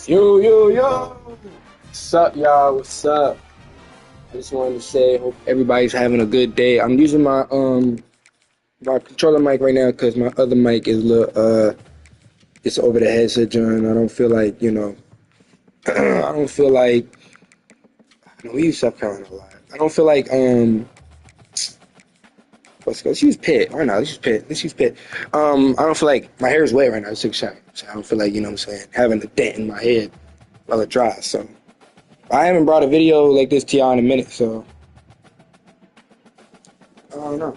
Yo. What's up, y'all? What's up? I just wanted to say, hope everybody's having a good day. I'm using my controller mic right now because my other mic is a little it's over the headset joint. I don't feel like, I don't feel like we use South Carolina a lot. I don't feel like let's use Pitt. Why not? Let's use Pitt. I don't feel like my hair is wet right now. It's 6 so I don't feel like, what I'm saying, having a dent in my head while it dries. So I haven't brought a video like this to y'all in a minute, so I don't know.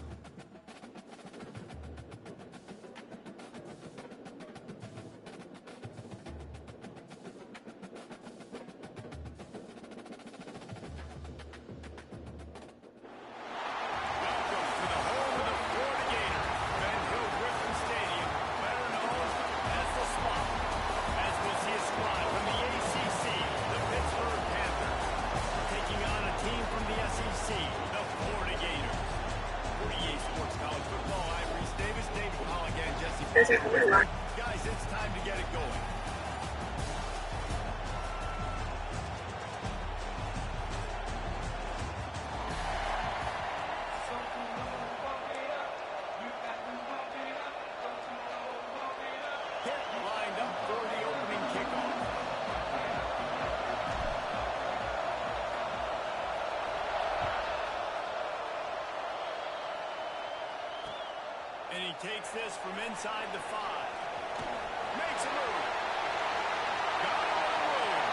Guys, it's time to get it going. Get lined up for the opening kickoff. And he takes this from inside the 5. Makes a move. Got a move.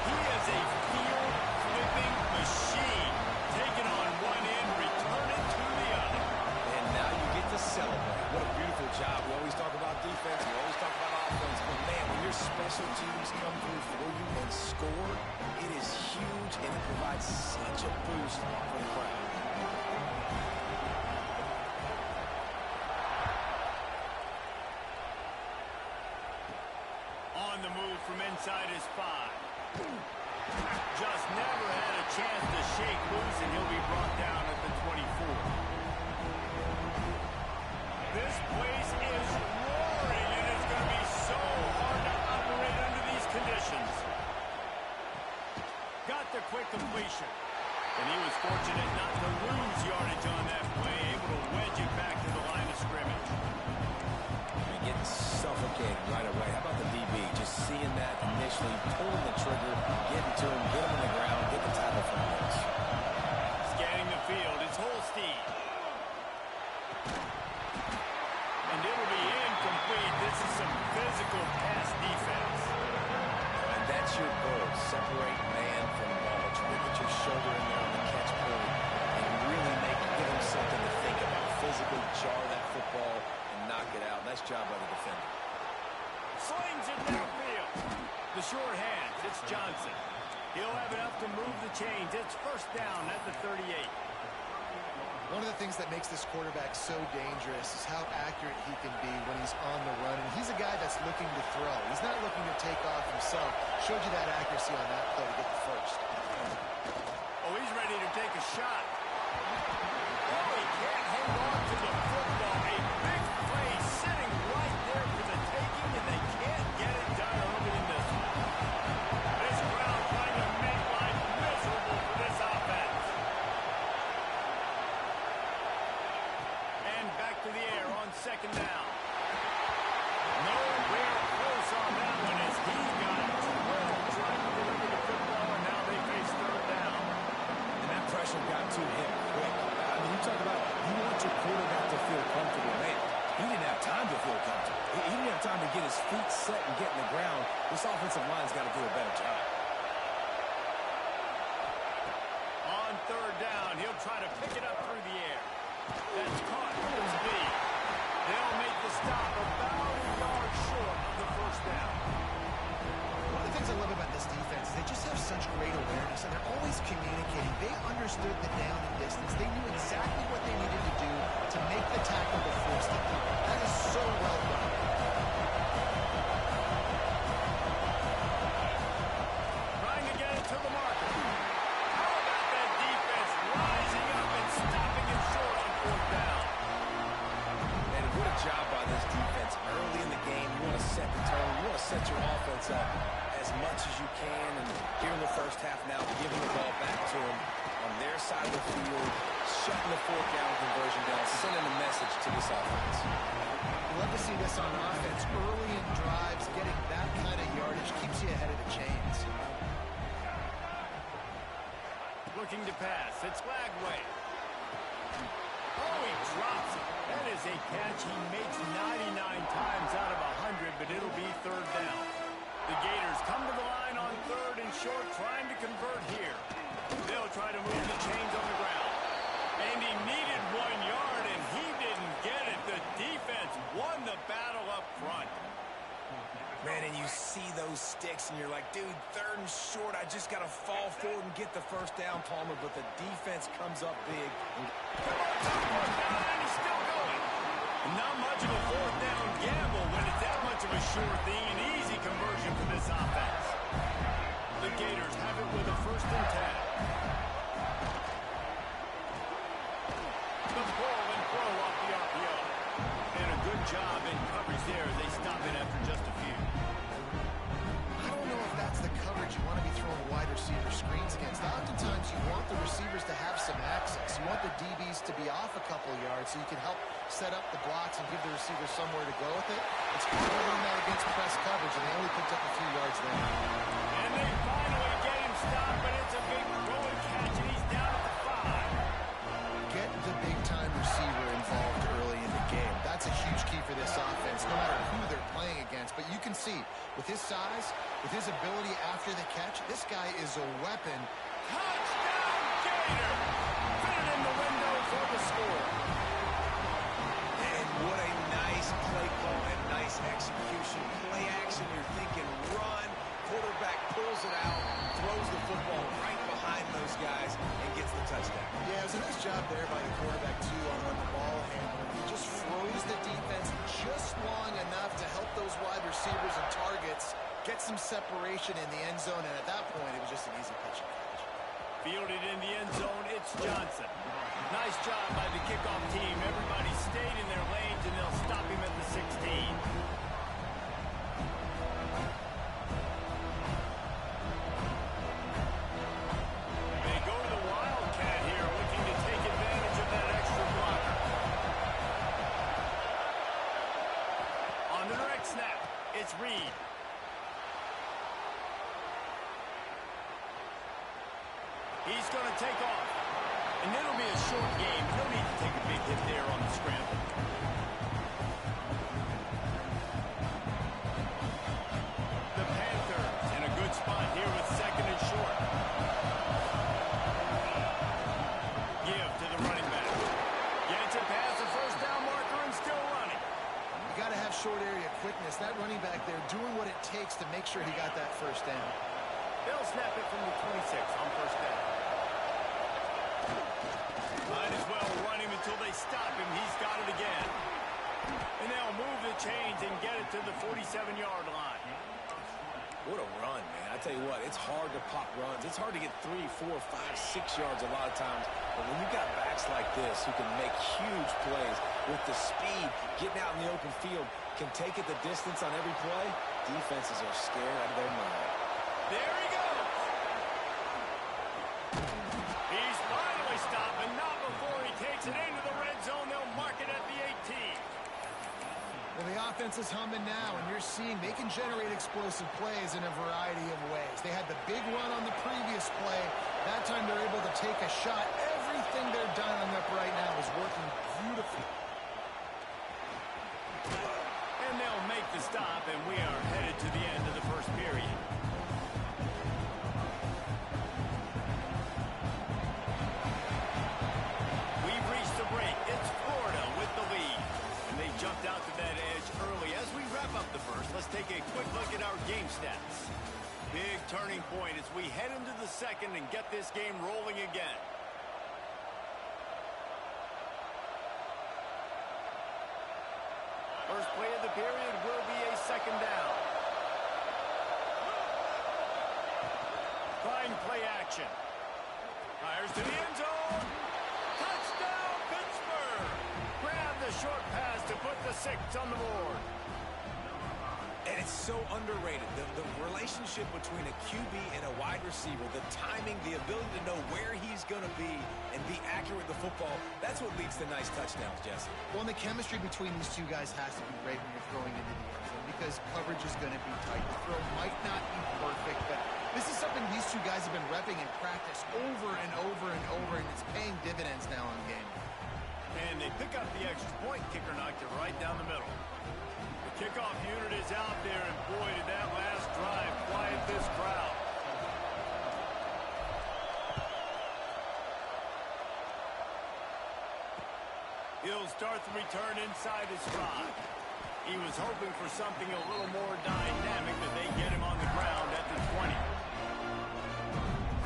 He is a field-flipping machine. Taking on one end, returning to the other. And now you get to celebrate. What a beautiful job. We always talk about defense. We always talk about offense. But, man, when your special teams come through for you and score, it is huge, and it provides such a boost for the crowd. On the move from inside his 5. Just never had a chance to shake loose, and he'll be brought down at the 24. This place is roaring, and it's going to be so hard to operate under these conditions. Got the quick completion. And he was fortunate not to lose yardage on that play, able to wedge it back to the line of scrimmage. And getting suffocated right away. How about the DB? Just seeing that initially, pulling the trigger, getting to him, get him on the ground, get the tackle from this. Scanning the field, it's Holstein. And it'll be incomplete. This is some physical pass defense. And that's your goal. Separate man from ball. Get your shoulder in there on the catch point and really give him something to think about. Physically jar that football and knock it out. Nice job by the defender. Slings it downfield. The short hands, it's Johnson. He'll have enough to move the chains. It's first down at the 38. One of the things that makes this quarterback so dangerous is how accurate he can be when he's on the run. And he's a guy that's looking to throw. He's not looking to take off himself. Showed you that accuracy on that play to get the first. Oh, he's ready to take a shot. Oh, he can't hold on to the football. A big play sitting right there for the taking, and they can't get it done early in this one. This crowd trying to make life miserable for this offense. And back to the air on second down. Nowhere close on that one as he got 12 trying to deliver the football, and now they face third down. And that pressure got to him quick. I mean, you talk about you want your quarterback to feel comfortable. Man, he didn't have time to feel comfortable. He didn't have time to get his feet set and get in the ground. This offensive line's got to do a better job. On third down, he'll try to pick it up through the air. That's caught with speed. They'll make the stop about a yard short of the first down. One of the things I love about this defense is they just have such great awareness, and they're always communicating. They understood the down and distance. They knew exactly what they needed to do to make the tackle to force the kick. That is so well done. Trying to get it to the marker. How about that defense rising up and stopping set your offense up as much as you can. And here in the first half now, giving the ball back to them on their side of the field, shutting the fourth down conversion down, sending a message to this offense. Love to see this on offense. Early in drives, getting that kind of yardage keeps you ahead of the chains. Looking to pass. It's Lagway. Oh, he drops it. That is a catch he makes 99 times out of 100, but it'll be third down. The Gators come to the line on third and short, trying to convert here. They'll try to move the chains on the ground. And he needed 1 yard, and he didn't get it. The defense won the battle up front. Man, and you see those sticks, and you're like, dude, third and short, I just got to fall forward and get the first down, Palmer, but the defense comes up big. Come on, fourth down, and he's still going. Not much of a fourth down gamble when it's that much of a sure thing, an easy conversion for this offense. The Gators have it with a 1st and 10. The pull and throw off the RPO. And a good job in coverage there. They stop it after just a few. I don't know if that's the coverage you want to be throwing wide receiver screens against. Oftentimes you want the receivers to have some access. You want the DBs to be off a couple of yards so you can help set up the blocks and give the receiver somewhere to go with it. It's hard to run that against press coverage, and they only picked up a few yards there. And they finally get him stopped, but it's a big throwing catch, and he's down at the 5. Get the big-time receiver involved early in the game. That's a huge key for this offense, no matter who they're playing against. But you can see, with his size, with his ability after the catch, this guy is a weapon. Touchdown, Gator! Fit it in the window for the score. And what a nice play call and nice execution. Play action, you're thinking run. Quarterback pulls it out, throws the football right behind those guys, and gets the touchdown. Yeah, it was a nice job there by the quarterback, too, on the ball handling. He just froze the defense just long enough to help those wide receivers and targets get some separation in the end zone, and at that point, it was just an easy pitch and catch. Fielded in the end zone, it's Johnson. Nice job by the kickoff team. Everybody stayed in their lanes, and they'll stop him at the 16. It's Reed. He's going to take off. And it'll be a short game. He'll need to take a big hit there on the scramble. The Panthers in a good spot here with 2nd and short. Give to the running back. Gets it past the first down marker and still running. You got to have short area quickness. That running back there doing what it takes to make sure he got that first down. They'll snap it from the 26 on first down. Might as well run him until they stop him. He's got it again. And they'll move the chains and get it to the 47-yard line. What a run, man. I tell you what, it's hard to pop runs. It's hard to get 3, 4, 5, 6 yards a lot of times. But when you've got backs like this who can make huge plays with the speed, getting out in the open field, can take it the distance on every play, defenses are scared out of their mind. There he goes. He's finally stopped, and not before he takes it into the red zone. They'll mark it at the 18. Well, the offense is humming now, and you're seeing they can generate explosive plays in a variety of ways. They had the big run on the previous play. That time they're able to take a shot. Everything they're dialing up right now is working beautifully. And they'll make the stop, and we are headed to the end of the first period. We've reached the break. It's Florida with the lead. And they jumped out to that edge early. As we wrap up the first, let's take a quick look at our game stats. Big turning point as we head into the second and get this game rolling again. First play of the period will be a 2nd down. Trying play action. Fires to the end zone. Touchdown, Pittsburgh! Grab the short pass to put the 6 on the board. And It's so underrated. The relationship between a QB and a wide receiver, the timing, the ability to know where he's going to be and be accurate with the football, that's what leads to nice touchdowns, Jesse. Well, and the chemistry between these two guys has to be great when you're throwing into the end zone because coverage is going to be tight. The throw might not be perfect, but this is something these two guys have been repping in practice over and over and over, and it's paying dividends now in the game. And they pick up the extra point. Kicker knocked it right down the middle. The kickoff unit is out there, and boy, did that last drive quiet this crowd. He'll start the return inside his stride. He was hoping for something a little more dynamic, but they get him on the ground at the 20.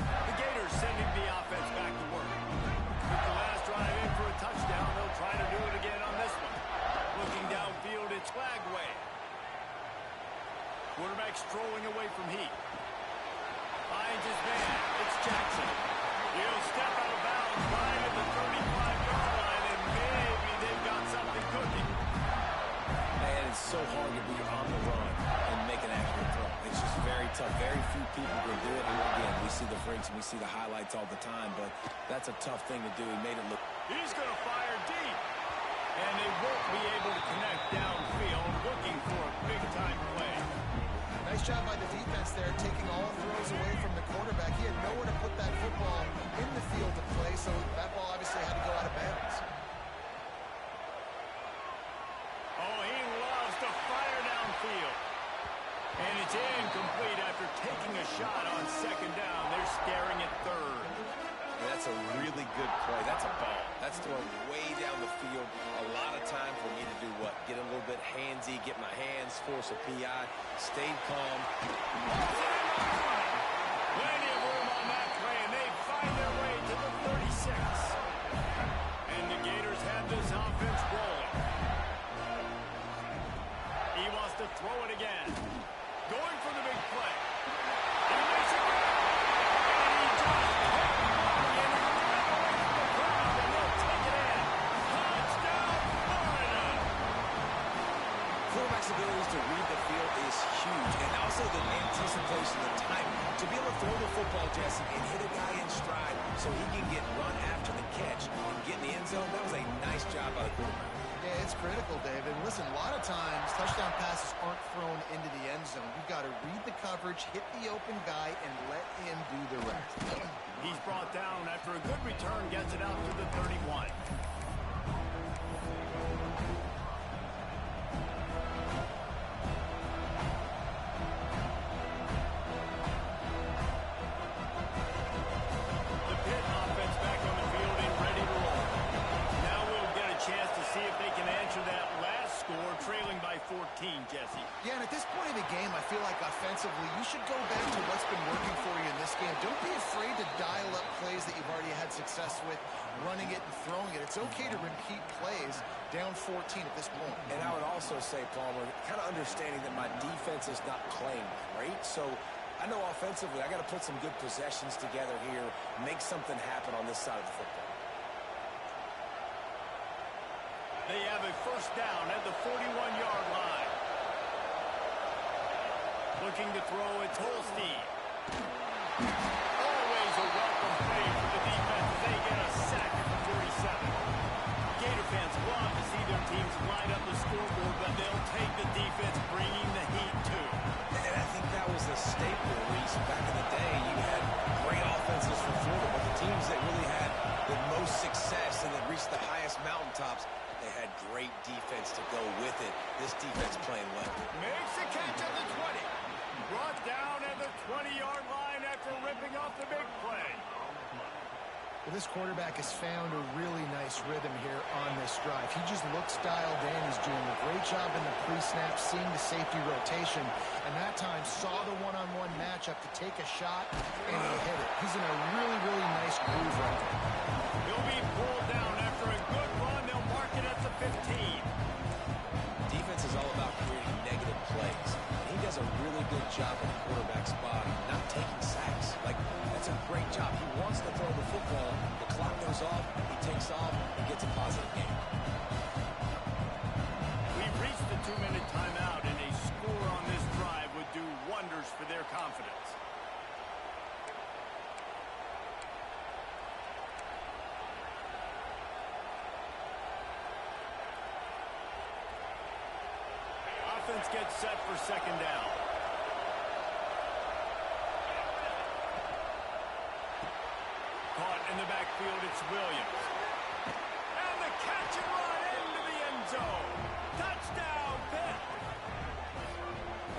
The Gators sending the offense back to work. With the last drive in for a touchdown, they'll try to do it again on this one. Looking downfield, it's Flagway. Quarterback strolling away from Heat. Finds his man. It's Jackson. He'll step out of bounds right at the 35-yard line, and maybe they've got something cooking. Man, it's so hard to be on the run and make an accurate throw. It's just very tough. Very few people can do it. And again, we see the freaks and we see the highlights all the time, but that's a tough thing to do. He made it look. He's going to fire deep. And they won't be able to connect downfield, looking for a big-time play. Nice job by the defense there, taking all throws away from the quarterback. He had nowhere to put that football in the field to play, so that ball obviously had to go out of bounds. Oh, he loves to fire downfield. And it's incomplete after taking a shot on second down. They're staring at third. That's a really good play. That's a ball. That's thrown way down the field. A lot of time for me to do what? Get a little bit handsy, get my hands, force a PI, stayed calm. Plenty of room on that play, and they find their way to the 36. And the Gators have this offense rolling. He wants to throw it again. Going for the big play. He makes it grab. And he just hit. And he ran away from the crowd, and they'll take it in. Touchdown, Florida. Quarterback's abilities to read the field is huge, and also the anticipation, the time to be able to throw the football, Jesse, and hit a guy in stride so he can get run after the catch and get in the end zone. That was a nice job by the quarterback. Yeah, it's critical, David. Listen, a lot of times touchdown passes aren't thrown into the end zone. You've got to read the coverage, hit the open guy, and let him do the rest. He's brought down after a good return, gets it out to the 31. The Pitt offense back on the field and ready to roll. Now we'll get a chance to see if they can answer that last score, trailing by 14, Jesse. Yeah, and at this point in the game, I feel like offensively, you should go back to what's been working for you in this game. Don't be afraid to dial up plays that you've already had success with, running it and throwing it. It's okay to repeat plays down 14 at this point. And I would also say, Palmer, kind of understanding that my defense is not playing great, so I know offensively I got to put some good possessions together here, make something happen on this side of the football. They have a first down at the 41-yard line. Looking to throw, it's Holstein. Always a welcome play for the defense. They get a sack at the 47. Gator fans love to see their teams line up the scoreboard, but they'll take the defense, bringing the heat too. And I think that was the staple, Reese. Back in the day, you had great offenses for Florida, but the teams that really had the most success and that reached the highest mountaintops, they had great defense to go with it. This defense playing well. Makes the catch at the 20. Brought down at the 20-yard line after ripping off the big play. Well, this quarterback has found a really nice rhythm here on this drive. He just looks dialed in. He's doing a great job in the pre-snap, seeing the safety rotation, and that time saw the one-on-one matchup to take a shot, and he hit it. He's in a really, really nice groove right there. He'll be pulled down after a good run. They'll mark it at the 15. Defense is all about creating negative plays. He does a really good job in the quarterback spot, not taking sacks. Like, that's a great job. He wants to throw the football. The clock goes off, he takes off, and gets a positive game. We've reached the 2-minute timeout, and a score on this offense gets set for second down. Caught in the backfield, it's Williams. And the catch and run into the end zone. Touchdown, Pitt.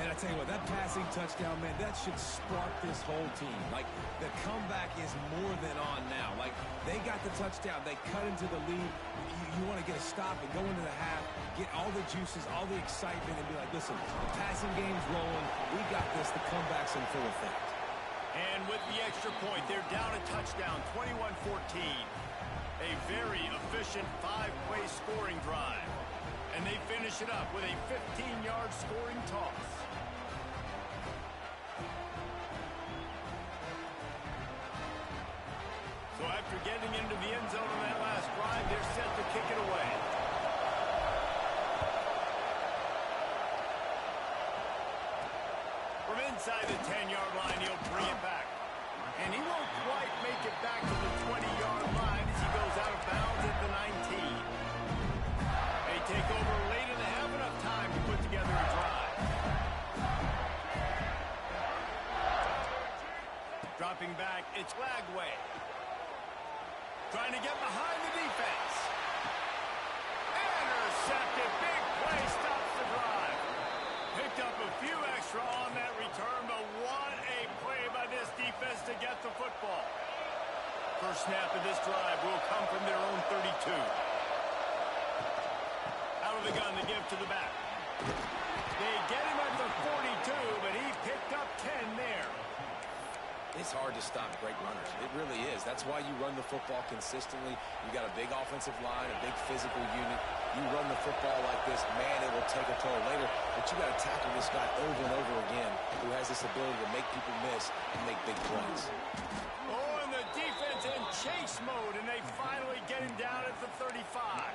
And I tell you what, that passing touchdown, man, that should spark this whole team. Like, the comeback is more than on now. Like, they got the touchdown. They cut into the lead. You want to get a stop and go into the half, get all the juices, all the excitement, and be like, listen, the passing game's rolling. We got this. The comeback's in full effect. And with the extra point, they're down a touchdown, 21-14. A very efficient 5-play scoring drive. And they finish it up with a 15-yard scoring toss. So after getting into the end zone on that last drive, they're set to kick it away. From inside the 10-yard line, he'll bring it back. And he won't quite make it back to the 20-yard line as he goes out of bounds at the 19. They take over late in the half, enough time to put together a drive. Dropping back, it's Lagway. Trying to get behind the defense. Intercepted. Big play stops the drive. Picked up a few extra on that return, but what a play by this defense to get the football. First snap of this drive will come from their own 32. Out of the gun, they give to the back. They get him at the 42, but he picked up 10 there. It's hard to stop great runners. It really is. That's why you run the football consistently. You got a big offensive line, a big physical unit. You run the football like this, man, it will take a toll later. But you got to tackle this guy over and over again who has this ability to make people miss and make big plays. Oh, and the defense in chase mode, and they finally get him down at the 35.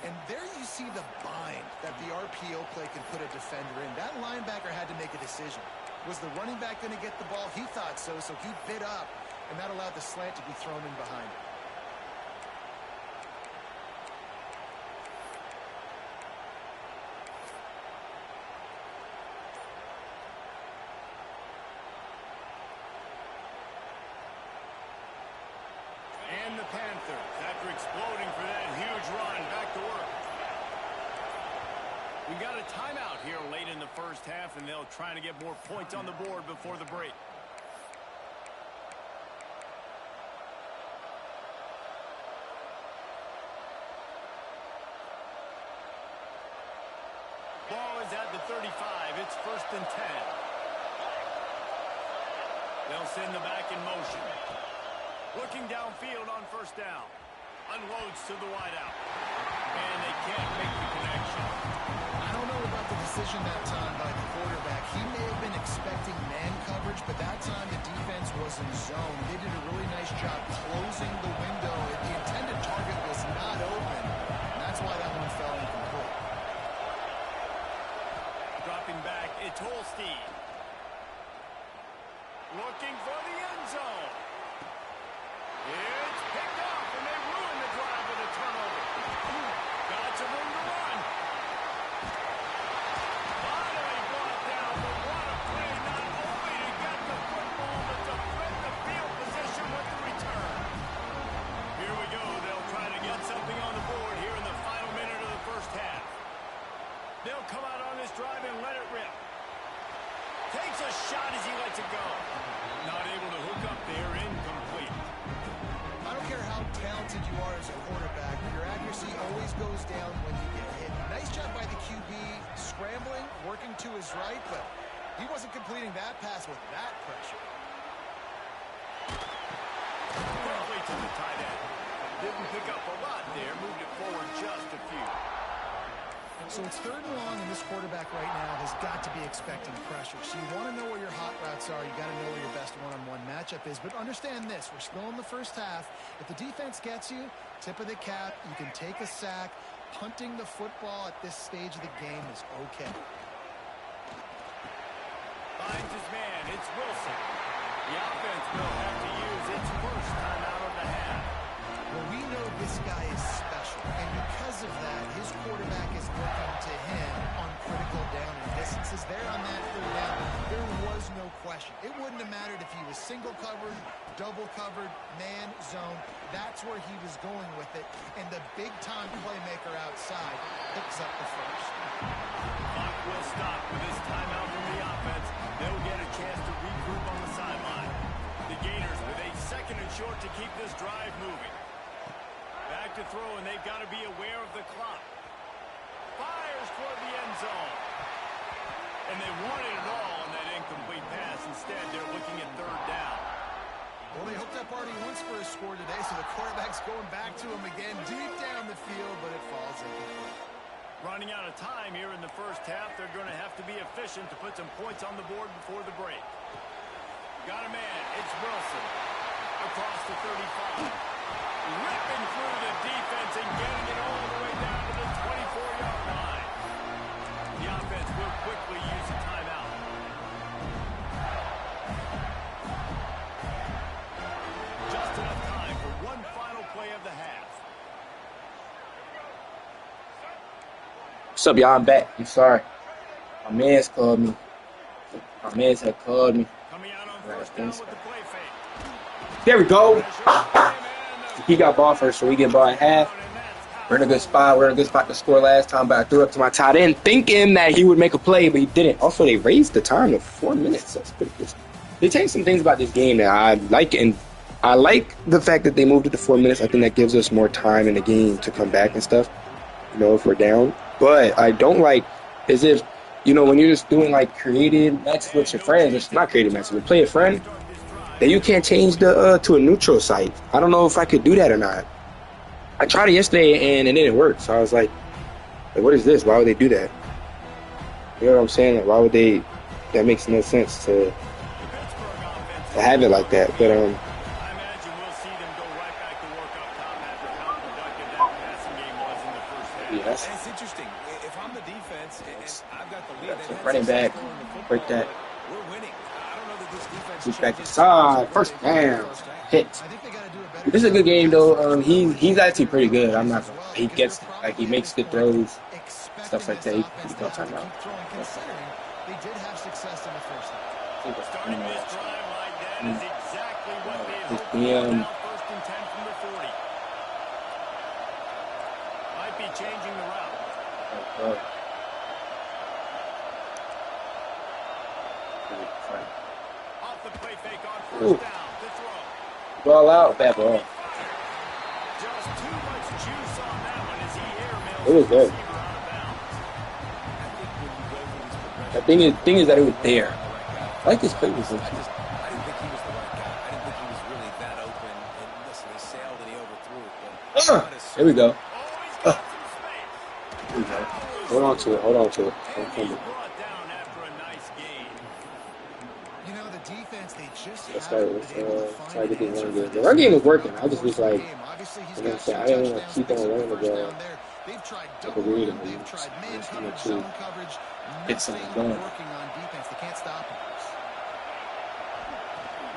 And there you see the bind that the RPO play can put a defender in. That linebacker had to make a decision. Was the running back going to get the ball? He thought so, so he bit up, and that allowed the slant to be thrown in behind him. And the Panthers, after exploding for that huge run, back to work. We got a timeout here late in the first half, and they'll try to get more points on the board before the break. Ball is at the 35. It's 1st and 10. They'll send the back in motion. Looking downfield on first down. Unloads to the wideout. And they can't make the connection. I don't know about the decision that time by the quarterback. He may have been expecting man coverage, but that time the defense was in zone. They did a really nice job closing the window. The intended target was not open, and that's why that one fell incomplete. Dropping back, it's Holstein. Looking for the end zone. It's picked off, and they ruin the drive with a turnover. Got some room to run. Finally brought down, but what a play, not only to get the football, but to flip the field position with the return. Here we go. They'll try to get something on the board here in the final minute of the first half. They'll come out on this drive and let it rip. Takes a shot as he lets it go. Not able to hook up there, incomplete. I don't care how talented you are as a quarterback, your accuracy always goes down when you get hit. Nice job by the QB, scrambling, working to his right, but he wasn't completing that pass with that pressure. Quickly to the tight end. Didn't pick up a lot there, moved it forward just a few. So it's 3rd and long, and this quarterback right now has got to be expecting pressure. So you want to know where your hot routes are. You got to know where your best one-on-one matchup is. But understand this, we're still in the first half. If the defense gets you, tip of the cap, you can take a sack. Punting the football at this stage of the game is okay. Finds his man, it's Wilson. The offense will have to use its first timeout of the half. Well, we know this guy is special, and because of that, his quarterback is looking to him on critical down and distances. There on that third down, there was no question. It wouldn't have mattered if he was single covered, double covered, man, zone. That's where he was going with it, and the big-time playmaker outside picks up the first. Clock will stop with this timeout from the offense. They'll get a chance to regroup on the sideline. The Gators with a second and short to keep this drive moving. Back to throw, and they've got to be aware of the clock. Fires toward the end zone. And they wanted it all on that incomplete pass. Instead, they're looking at third down. Well, they hooked up Artie once for a score today, so the quarterback's going back to him again deep down the field, but it falls incomplete. Running out of time here in the first half, they're going to have to be efficient to put some points on the board before the break. Got a man. It's Wilson. Across the 35. Ripping through the defense and getting it all the way down to the 24-yard line. The offense will quickly use a timeout. Just enough time for one final play of the half. What's up, y'all? I'm back. I'm sorry. My man's called me. My man's had called me. Coming out on first down with the play fake. There we go. He got ball first, so we get ball at half. We're in a good spot. We're in a good spot to score last time, but I threw up to my tight end thinking that he would make a play, but he didn't. Also, they raised the time to 4 minutes. That's pretty good. They changed some things about this game that I like, and I like the fact that they moved it to 4 minutes. I think that gives us more time in the game to come back and stuff, you know, if we're down. But I don't like as if, you know, when you're just doing like creative matches with your friends, it's not creative matches, but play a friend, then you can't change the to a neutral site. I don't know if I could do that or not. I tried it yesterday and it didn't work. So I was like, what is this? Why would they do that? You know what I'm saying? Like, why would they? That makes no sense to have it like that. But I imagine we'll see them go right back to work up top after how productive that passing game was in the first half. yeah, that's It's interesting. If I'm the defense and I've got the lead, some running back. Break that. we're winning. I don't know that this defense Push back changes inside. First down. Hit. I think they got to do a better This is a good game though. He's actually pretty good. I'm not. He gets like he makes good throws, stuff like that. He don't time out. They did have success in the first half. Starting this drive like that is exactly what they His hoped for. DM. Now first and 10 from the 40. Might be changing the route. Off the play fake on first Ooh. down to throw. Ball out, bad ball. Just too much juice on that one as he airmails It was the good. receiver out of bounds. The thing is that it was there. I like his play was I didn't think he was the right guy. I didn't think he was really that open. And listen, he sailed and he overthrew it. There we go. Always got some space. There we go. Hold on to it. Hold on to it. Don't He's fumble. brought down after a nice gain. You know, the defense, they just Let's haven't start. been able to Try find to get an the answer run for game. The this run game was working. I just was like, game. Obviously, he's you know what I'm got saying? two I didn't want to touchdowns keep on in his running the first ball. down there. They've tried Like a double read him, him. they've tried man Just coverage, to zone coverage. get something Nothing going. working on defense. They can't stop him.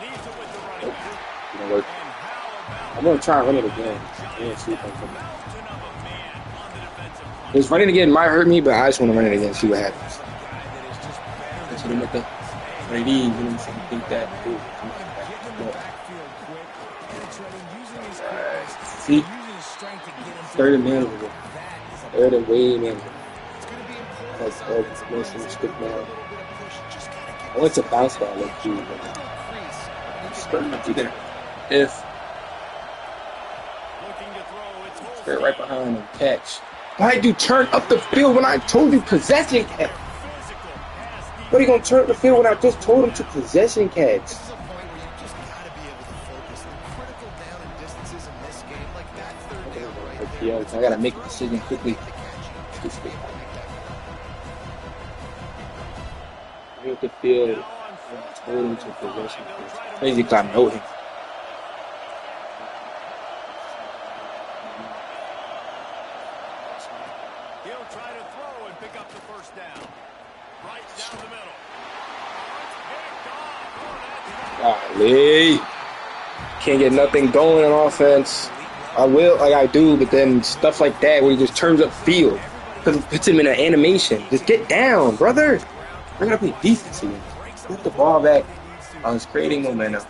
Needs it with the running back. You know, work. And how about I'm gonna try and run it again. Yeah, see if I can. mountain of a man on the defensive front? This running again might hurt me, but I just want to run it again, see what happens. Guy that is just better That's than what I'm at the ready. You know what I'm saying? Think that. Ooh, getting in the backfield quick, penetrating, using his quickness, see, using his strength to get him third and manageable. That is a Third and way manageable. It's going to be important. That's all. It's mostly stick now. A little bit of push. Just got to get I want to bounce ball like you. Straight up to there. If Looking to throw. It's full straight right behind him, catch. Why'd you turn up the field when I told you possession catch? physical pass deep. What are you gonna turn up the field when I just told him to possession catch? This is a point where you just got to be able to focus. The critical down and distances in this game, like that third down right there. Yeah, I gotta make a decision quickly. Make the field. Told him to possession catch. Crazy clock, know him. He'll try to throw and pick up the first down. Right down the middle. Oh, it's picked off. Oh, that's Golly. Can't get nothing going on offense. I will, like I do, but then stuff like that where he just turns up field because it puts him in an animation. Just get down, brother. We're gonna play defense again. Get the ball back. I was creating momentum.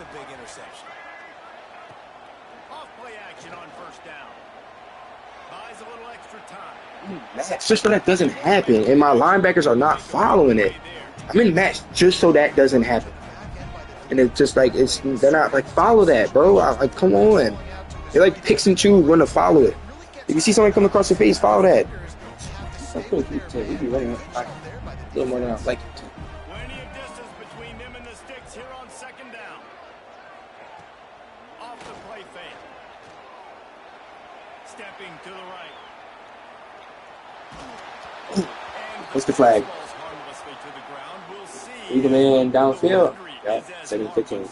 Off play action on first down. Buys a little extra time. Match just so that doesn't happen, and my linebackers are not following it. I'm in match just so that doesn't happen, and it's just like they're not like follow that, bro. Like come on, they like picks and choose when to follow it. If you see someone come across your face, follow that. We be running a little more than I like it to. Plenty of distance between them and the sticks here on second down. Off the play fake. Stepping to the right. What's the flag? Lead man downfield. Yeah, 2nd 15.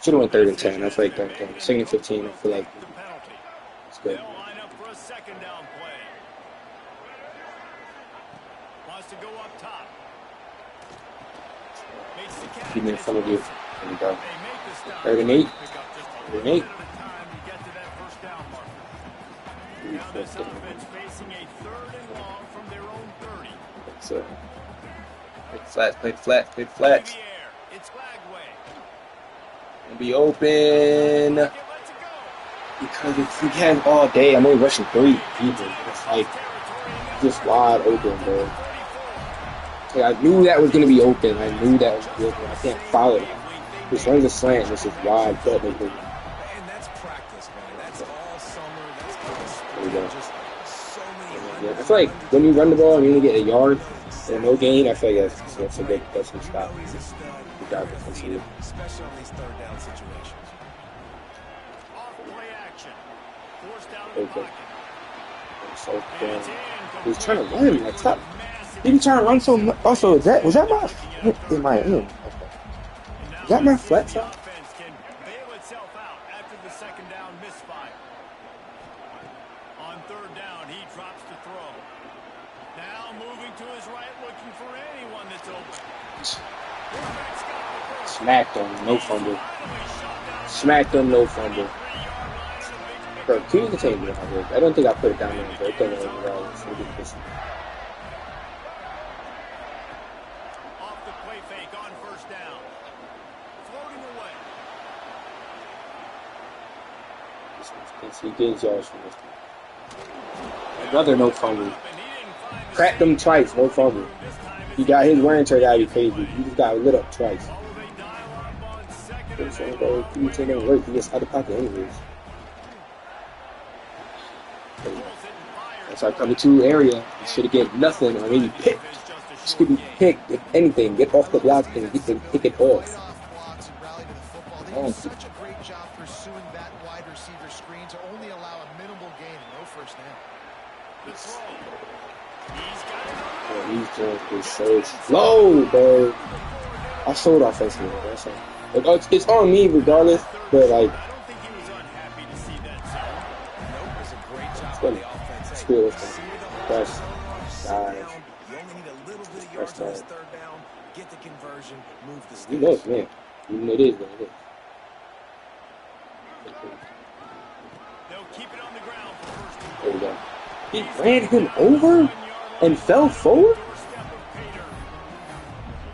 Should have went 3rd and 10. I feel like 3rd and 10. 2nd and 15. I feel like it's good. They'll line up for a second down play. Wants to go up top. Makes the catch. Keep me in front of you. There we go. They make the stop. 3rd and 8. Pick up just a 3rd and little 8. bit of time to get to that first down marker. Now this offense facing a 3rd and long from their own 30. So, play flat. It's Flagway. Gonna be open. Let's go. Because if we can all day, I'm only rushing 3 people. It's like just wide open, bro. Like, I knew that was gonna be open. I can't follow that. This runs a slant. This is wide. But And that's practice, man. That's all summer. That's there we go. just so many Yeah, I feel like when you run the ball and you only get a yard and no gain, I feel like that's a good stop. Good job defensively. especially on these third down situations. Off play action. Forced out of the Okay. pocket. So he's trying to run. Like stop. He be trying to run so much. Also, was that in my end? Is that my flat side? Offense can bail itself out after the second down misfire. On 3rd down, he drops the throw. Now moving to his right, looking for anyone that's open. Quarterback's got the throw. Smacked him, no fumble. Finally shot down Smacked him, no fumble. 3-yard line and a big Bro, can you contain me? I don't think I put it down there, but it doesn't really off the play fake on first down. Floating away. He gains yards from this. Another no fumble. Cracked him twice, no fumble. He got his wear and tear gotta be crazy. He just got lit up twice. So he didn't work. He gets out of pocket anyways. That's our cover 2 area. He should have get nothing or maybe picked. Should be picked, if anything. Get off the block and pick it off. Such a great job pursuing that wide receiver screen to only allow a minimal gain and no first down. He's just so slow, bro. I showed offensively. That's all. It's on me regardless, but like. I don't think he was unhappy to see that zone. Nope, it's a great job Good. on the offense. It's good. See the Press. Slow Dive. down. You only need a little bit of yards on this third down. Get the conversion. Move the You know, sticks. man. Even though it is what it is. They'll keep it on the ground for first and There we go. He ran him over and fell forward?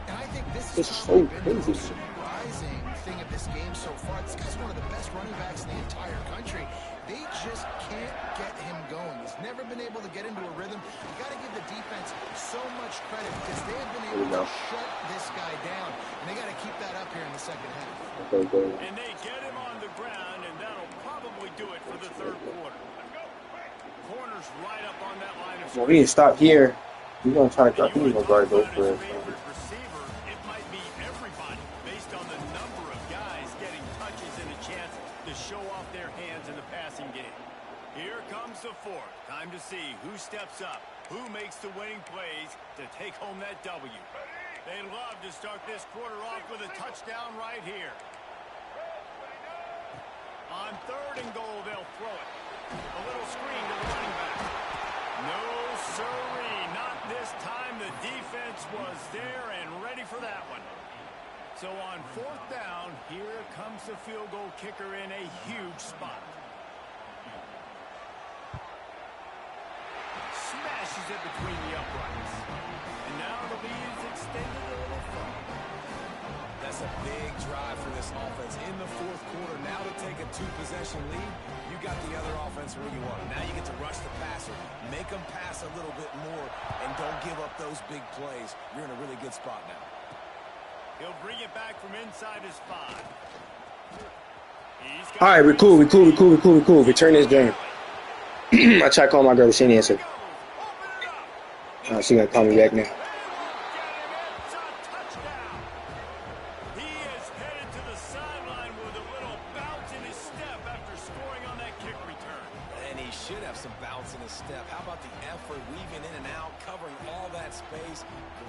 And I think this It's is so probably been the crazy. most surprising thing of this game so far. This guy's one of the best running backs in the entire country. They just can't get him going. He's never been able to get into a rhythm. You got to give the defense so much credit because they have been able to shut this guy down. And they got to keep that up here in the second half. Okay, go. And they get him on the ground, and that'll probably do it for the third quarter. Corners right up on that line of Well, we need to stop here. We're going to try to drop him. We're going to go for it. favorite receiver, it might be everybody based on the number of guys getting touches and a chance to show off their hands in the passing game. Here comes the fourth. Time to see who steps up, who makes the winning plays to take home that W. They love to start this quarter off with a touchdown right here. On 3rd and goal, they'll throw it. A little screen to the running back. No, sirree, not this time. The defense was there and ready for that one. So on 4th down, here comes the field goal kicker in a huge spot. pushes it between the uprights. And now the lead is extended a little further. That's a big drive for this offense in the fourth quarter. Now to take a two-possession lead, you got the other offense where you want it. Now you get to rush the passer, make them pass a little bit more, and don't give up those big plays. You're in a really good spot now. He'll bring it back from inside his 5. All right, we're cool. Return this journey. I tried calling my girl, but she didn't answer. She gonna call me back now. He is headed to the sideline with a little bounce in his step after scoring on that kick return. And he should have some bounce in his step. How about the effort, weaving in and out, covering all that space,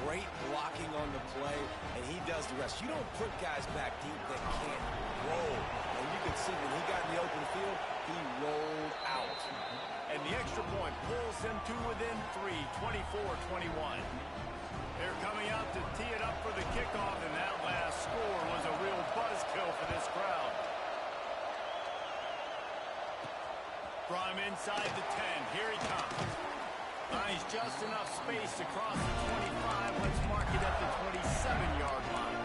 great blocking on the play, and he does the rest. You don't put guys back deep that can't roll. And you can see when he got in the open field, he rolled out. And the extra point pulls them to within 3, 24-21. They're coming out to tee it up for the kickoff, and that last score was a real buzzkill for this crowd. From inside the 10, here he comes. Finds just enough space to cross the 25. Let's mark it at the 27-yard line.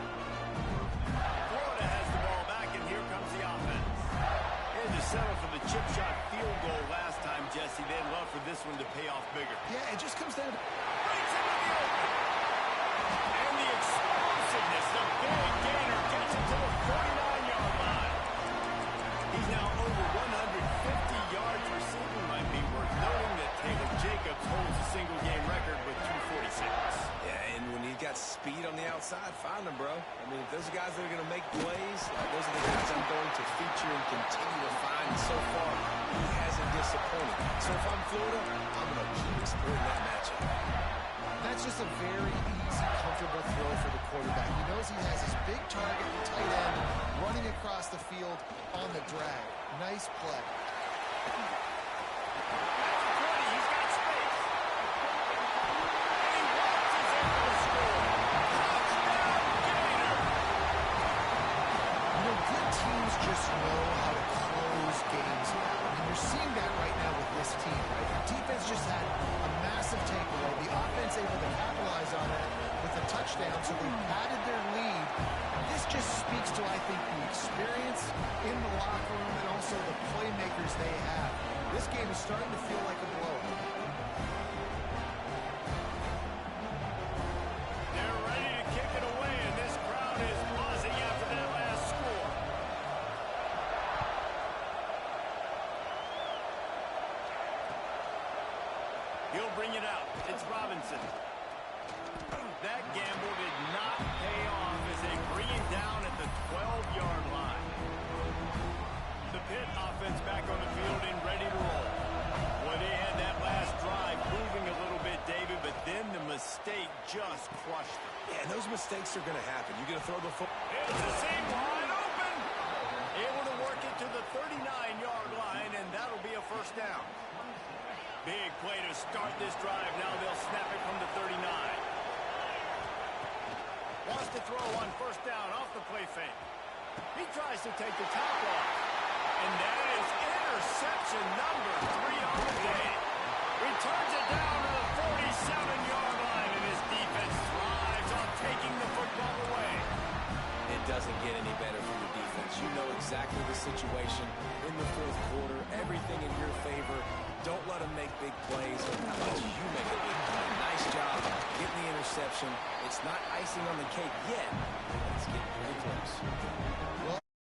Florida has the ball back, and here comes the offense. They had to settle for the chip shot field goal last time, Jesse. They'd love for this one to pay off bigger. Yeah, it just comes down to... Breaks into the open. And the explosiveness, the big gainer gets it to the 49-yard line. He's now over 150 yards receiving. Might be worth noting that Taylor Jacobs holds a single-game record with 246. Yeah, and when you got speed on the outside, find them, bro. I mean, if those are guys that are going to make plays, those are the guys I'm going to feature and continue to find. And so far, he hasn't disappointed. So if I'm Florida, I'm going to keep exploring that matchup. That's just a very easy, comfortable throw for the quarterback. He knows he has his big target, the tight end, running across the field on the drag. Nice play. Just know how to close games now. I mean, you're seeing that right now with this team, right? The defense just had a massive takeaway. The offense able to capitalize on it with a touchdown, so they padded their lead. This just speaks to, I think, the experience in the locker room and also the playmakers they have. This game is starting to feel like a blowout. They're ready to kick it away, and this crowd is buzzing after that last score. He'll bring it out. It's Robinson. That gamble did not pay off as they bring it down at the 12-yard line. The Pitt offense back on the field and ready to roll. Well, they had that last drive moving a little bit, David, but then the mistake just crushed them. Yeah, and those mistakes are going to happen. You're going to throw the football. It's the seam wide open. Able to work it to the 39-yard line, and that'll be a first down. Big play to start this drive. Now they'll snap it from the 39. Wants to throw on first down off the play fake. He tries to take the top off. And that is interception number 3 on the day. Returns it down to the 47-yard line, and his defense thrives on taking the football away. It doesn't get any better for your defense. You know exactly the situation in the fourth quarter. Everything in your favor. Don't let them make big plays. How about you make a big play? Nice job getting the interception. It's not icing on the cake yet, but it's getting pretty close. Well,